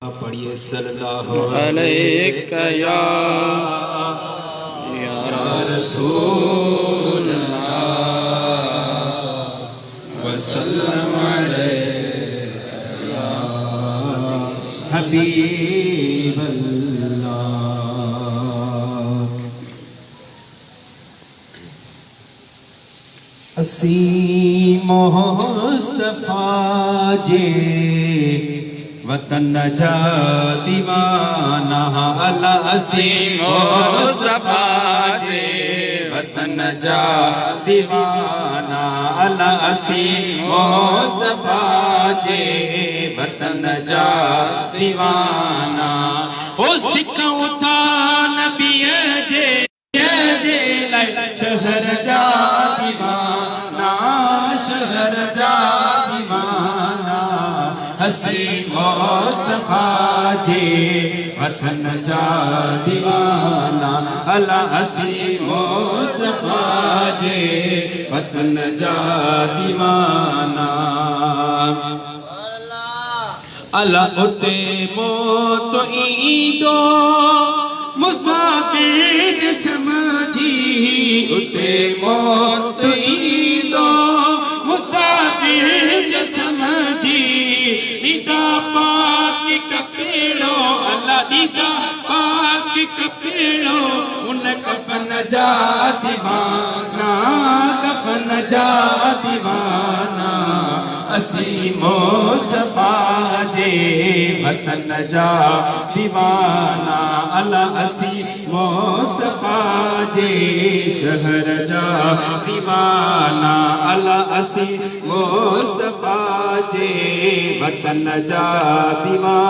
पढ़िए सल्लल्लाहु अलैका या रसूलल्लाह व सल्लम अलैका या हबीबल्लाह। असी मुस्तफा जे वतन जा दीवाना, अल्लाह असी मुस्तफा जे वतन जा दीवाना, अल्लाह असी मुस्तफा जे वतन जा दीवाना। ओ सिखऊं था नबी जे शहर जा दीवाना, शहर जा दीवाना। हसी मुस्तफा जे वतन जा दीवाना, अल्लाह हसी मुस्तफा जे वतन जा दीवाना। अल्लाह उते मौत ईंदो मुसाफिर समझी, उते मौत ईंदो मुसाफिर समझी। ईदा पाक कपेड़ो अल्लाह ईदा पाक कपेड़ो, उन कफन जा दीवाना, कफन जा दीवाना। असी मुस्तफा जे वतन जा दीवाना, अल्लाह असी मुस्तफा जे शहर जा दीवाना, अल्लाह असी मुस्तफा जे वतन जा दीवाना।